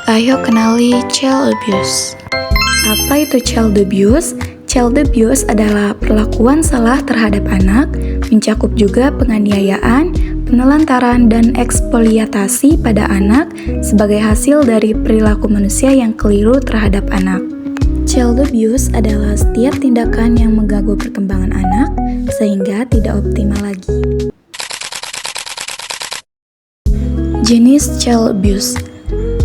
Ayo kenali child abuse. Apa itu child abuse? Child abuse adalah perlakuan salah terhadap anak, mencakup juga penganiayaan, penelantaran, dan eksploitasi pada anak sebagai hasil dari perilaku manusia yang keliru terhadap anak. Child abuse adalah setiap tindakan yang mengganggu perkembangan anak sehingga tidak optimal lagi. Jenis child abuse.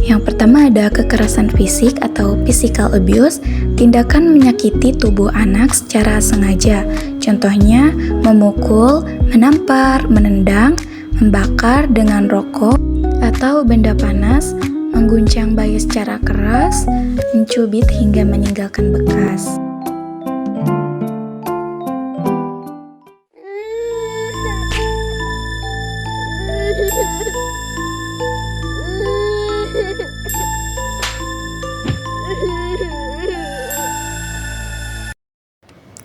Yang pertama ada kekerasan fisik atau physical abuse, tindakan menyakiti tubuh anak secara sengaja. Contohnya memukul, menampar, menendang, membakar dengan rokok atau benda panas, mengguncang bayi secara keras, mencubit hingga meninggalkan bekas.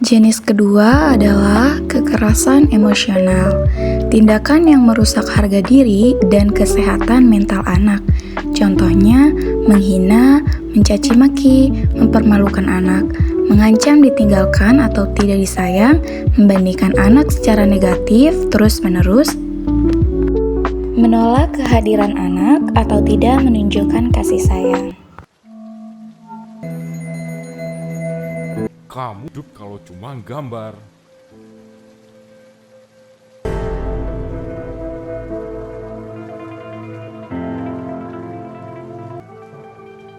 Jenis kedua adalah kekerasan emosional, tindakan yang merusak harga diri dan kesehatan mental anak. Contohnya, menghina, mencaci maki, mempermalukan anak, mengancam ditinggalkan atau tidak disayang, membandingkan anak secara negatif terus-menerus, menolak kehadiran anak atau tidak menunjukkan kasih sayang. Kamu hidup kalau cuma gambar.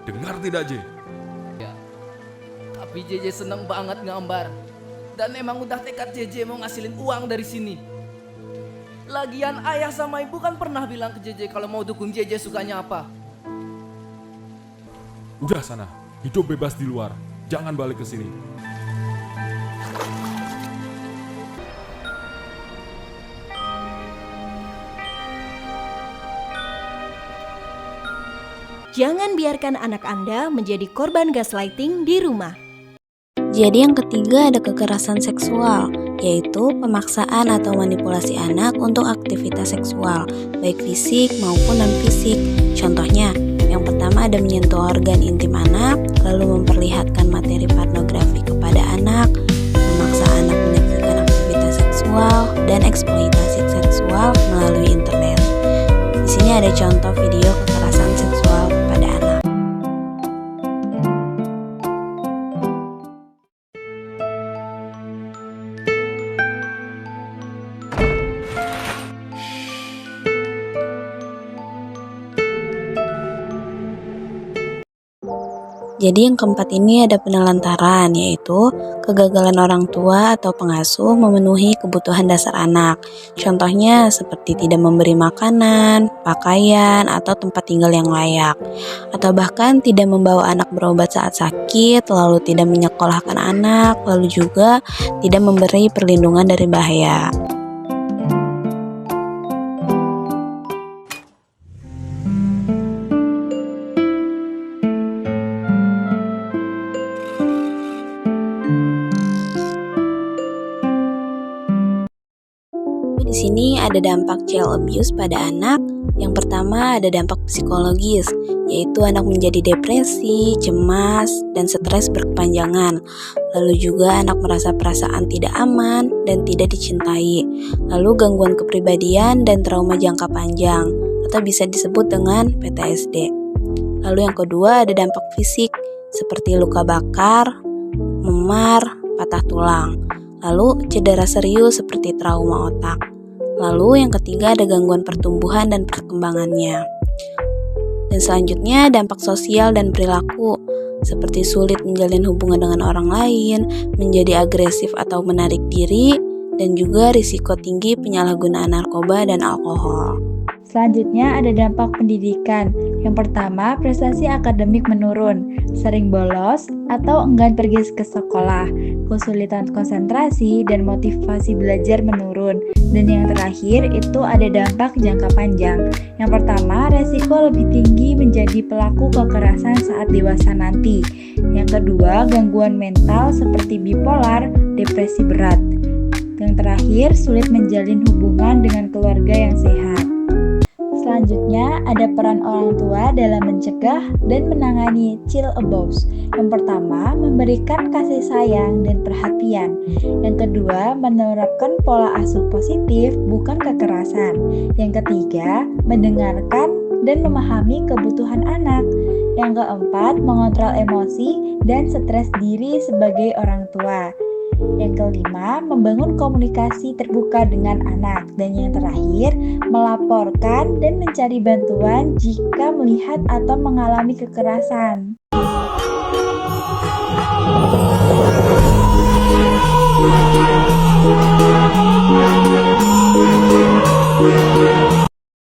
Dengar tidak, J? Ya, tapi JJ seneng banget gambar. Dan emang udah tekad JJ mau ngasilin uang dari sini. Lagian ayah sama ibu kan pernah bilang ke JJ kalau mau dukung JJ sukanya apa. Udah sana, hidup bebas di luar. Jangan balik ke sini. Jangan biarkan anak Anda menjadi korban gaslighting di rumah. Jadi yang ketiga ada kekerasan seksual, yaitu pemaksaan atau manipulasi anak untuk aktivitas seksual, baik fisik maupun non-fisik. Contohnya, yang pertama ada menyentuh organ intim anak, lalu memperlihatkan materi pornografi kepada anak, memaksa anak menyaksikan aktivitas seksual, dan eksploitasi seksual melalui internet. Di sini ada contoh video kekerasan seksual kepada anak. Jadi yang keempat ini ada penelantaran, yaitu kegagalan orang tua atau pengasuh memenuhi kebutuhan dasar anak. Contohnya seperti tidak memberi makanan, pakaian, atau tempat tinggal yang layak. Atau bahkan tidak membawa anak berobat saat sakit, lalu tidak menyekolahkan anak, lalu juga tidak memberi perlindungan dari bahaya. Di sini ada dampak child abuse pada anak. Yang pertama ada dampak psikologis, yaitu anak menjadi depresi, cemas, dan stres berkepanjangan. Lalu juga anak merasa perasaan tidak aman dan tidak dicintai. Lalu gangguan kepribadian dan trauma jangka panjang, atau bisa disebut dengan PTSD. Lalu yang kedua ada dampak fisik, seperti luka bakar, memar, patah tulang. Lalu cedera serius seperti trauma otak. Lalu yang ketiga ada gangguan pertumbuhan dan perkembangannya. Dan selanjutnya dampak sosial dan perilaku, seperti sulit menjalin hubungan dengan orang lain, menjadi agresif atau menarik diri, dan juga risiko tinggi penyalahgunaan narkoba dan alkohol. Selanjutnya ada dampak pendidikan. Yang pertama, prestasi akademik menurun, sering bolos atau enggan pergi ke sekolah, kesulitan konsentrasi dan motivasi belajar menurun. Dan yang terakhir itu ada dampak jangka panjang. Yang pertama, resiko lebih tinggi menjadi pelaku kekerasan saat dewasa nanti. Yang kedua, gangguan mental seperti bipolar, depresi berat. Yang terakhir, sulit menjalin hubungan dengan keluarga yang sehat. Selanjutnya, ada peran orang tua dalam mencegah dan menangani child abuse. Yang pertama, memberikan kasih sayang dan perhatian. Yang kedua, menerapkan pola asuh positif, bukan kekerasan. Yang ketiga, mendengarkan dan memahami kebutuhan anak. Yang keempat, mengontrol emosi dan stres diri sebagai orang tua. Yang kelima, membangun komunikasi terbuka dengan anak. Dan yang terakhir, melaporkan dan mencari bantuan jika melihat atau mengalami kekerasan.